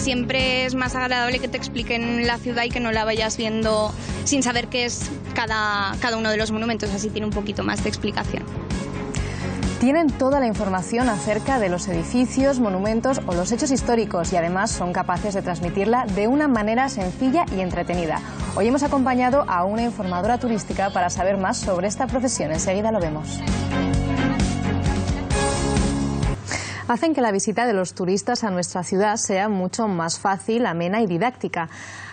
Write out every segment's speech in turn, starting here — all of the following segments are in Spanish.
siempre es más agradable que te expliquen la ciudad y que no la vayas viendo sin saber qué es cada uno de los monumentos, así tiene un poquito más de explicación. Tienen toda la información acerca de los edificios, monumentos o los hechos históricos y además son capaces de transmitirla de una manera sencilla y entretenida. Hoy hemos acompañado a una informadora turística para saber más sobre esta profesión. Enseguida lo vemos. Hacen que la visita de los turistas a nuestra ciudad sea mucho más fácil, amena y didáctica.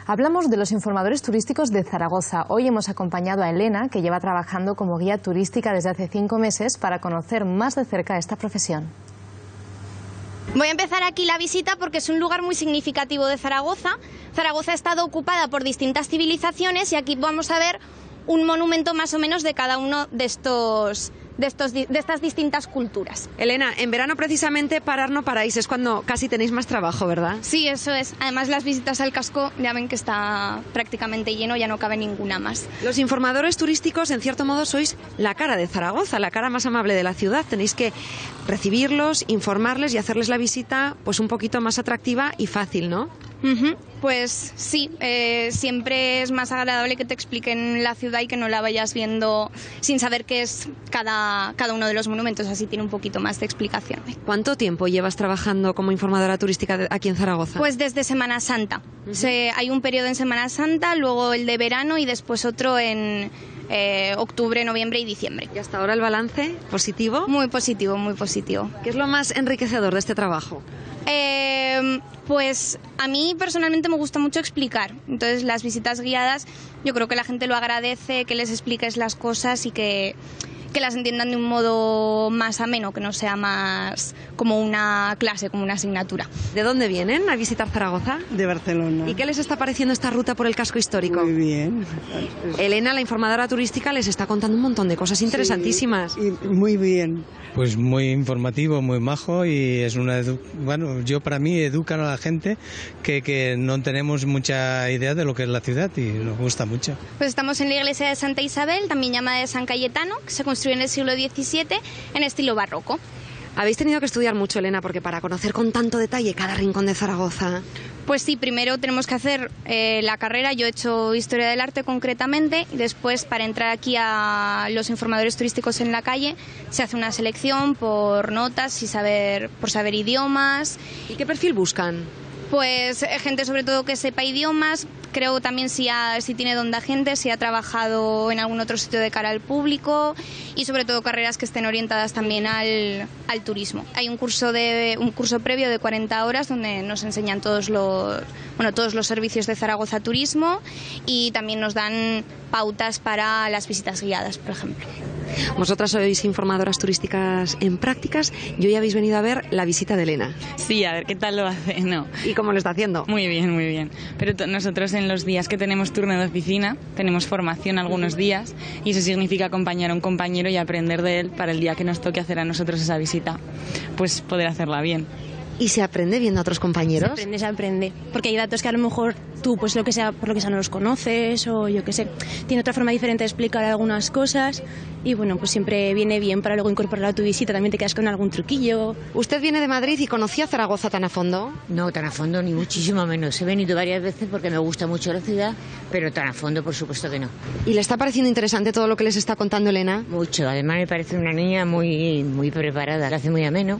Hablamos de los informadores turísticos de Zaragoza. Hoy hemos acompañado a Elena, que lleva trabajando como guía turística desde hace 5 meses, para conocer más de cerca esta profesión. Voy a empezar aquí la visita porque es un lugar muy significativo de Zaragoza. Zaragoza ha estado ocupada por distintas civilizaciones y aquí vamos a ver un monumento más o menos de cada uno de estas distintas culturas. Elena, en verano precisamente parar no paráis, es cuando casi tenéis más trabajo, ¿verdad? Sí, eso es. Además las visitas al casco ya ven que está prácticamente lleno, ya no cabe ninguna más. Los informadores turísticos, en cierto modo, sois la cara de Zaragoza, la cara más amable de la ciudad. Tenéis que recibirlos, informarles y hacerles la visita pues un poquito más atractiva y fácil, ¿no? Pues sí, siempre es más agradable que te expliquen la ciudad y que no la vayas viendo sin saber qué es cada uno de los monumentos, así tiene un poquito más de explicación. ¿Cuánto tiempo llevas trabajando como informadora turística aquí en Zaragoza? Pues desde Semana Santa. Hay un periodo en Semana Santa, luego el de verano y después otro en octubre, noviembre y diciembre. ¿Y hasta ahora el balance positivo? Muy positivo, muy positivo. ¿Qué es lo más enriquecedor de este trabajo? Pues a mí personalmente me gusta mucho explicar. Entonces las visitas guiadas yo creo que la gente lo agradece, que les expliques las cosas y que las entiendan de un modo más ameno, que no sea más como una clase, como una asignatura. ¿De dónde vienen a visitar Zaragoza? De Barcelona. ¿Y qué les está pareciendo esta ruta por el casco histórico? Muy bien. Elena, la informadora turística, les está contando un montón de cosas interesantísimas. Sí, y muy bien. Pues muy informativo, muy majo y es para mí educan a la gente que no tenemos mucha idea de lo que es la ciudad y nos gusta mucho. Pues estamos en la iglesia de Santa Isabel, también llamada de San Cayetano, que se construyó en el siglo XVII en estilo barroco. Habéis tenido que estudiar mucho, Elena, porque para conocer con tanto detalle cada rincón de Zaragoza... Pues sí, primero tenemos que hacer la carrera, yo he hecho Historia del Arte concretamente, y después para entrar aquí a los informadores turísticos en la calle se hace una selección por notas y por saber idiomas. ¿Y qué perfil buscan? Pues gente sobre todo que sepa idiomas, creo también si tiene don de agente, si ha trabajado en algún otro sitio de cara al público y sobre todo carreras que estén orientadas también al turismo. Hay un curso previo de 40 horas donde nos enseñan todos los servicios de Zaragoza Turismo y también nos dan pautas para las visitas guiadas, por ejemplo. Vosotras sois informadoras turísticas en prácticas y hoy habéis venido a ver la visita de Elena. Sí, a ver qué tal lo hace, ¿no? ¿Y cómo lo está haciendo? Muy bien, muy bien. Pero nosotros en los días que tenemos turno de oficina, tenemos formación algunos días y eso significa acompañar a un compañero y aprender de él para el día que nos toque hacer a nosotros esa visita, pues poder hacerla bien. ¿Y se aprende viendo a otros compañeros? Se aprende, porque hay datos que a lo mejor tú, pues por lo que sea no los conoces o yo qué sé, tiene otra forma diferente de explicar algunas cosas y bueno, pues siempre viene bien para luego incorporarlo a tu visita, también te quedas con algún truquillo. ¿Usted viene de Madrid y conocía Zaragoza tan a fondo? No, tan a fondo ni muchísimo menos. He venido varias veces porque me gusta mucho la ciudad, pero tan a fondo por supuesto que no. ¿Y le está pareciendo interesante todo lo que les está contando Elena? Mucho, además me parece una niña muy preparada, la hace muy ameno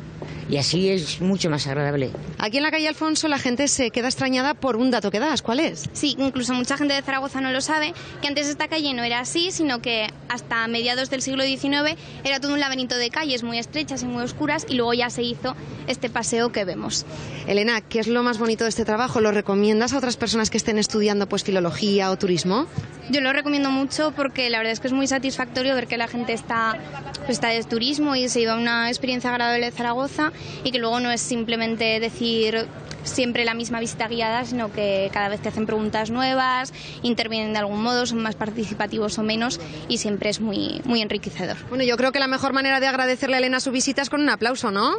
y así es mucho más agradable. Aquí en la calle Alfonso la gente se queda extrañada por un dato que das. ¿Cuál es? Sí, incluso mucha gente de Zaragoza no lo sabe, que antes esta calle no era así, sino que hasta mediados del siglo XIX era todo un laberinto de calles muy estrechas y muy oscuras y luego ya se hizo este paseo que vemos. Elena, ¿qué es lo más bonito de este trabajo? ¿Lo recomiendas a otras personas que estén estudiando pues filología o turismo? Yo lo recomiendo mucho porque la verdad es que es muy satisfactorio ver que la gente está de turismo y se lleva una experiencia agradable de Zaragoza y que luego no es simplemente decir siempre la misma visita guiada, sino que cada vez te hacen preguntas nuevas, intervienen de algún modo, son más participativos o menos y siempre es muy enriquecedor. Bueno, yo creo que la mejor manera de agradecerle a Elena su visita es con un aplauso, ¿no?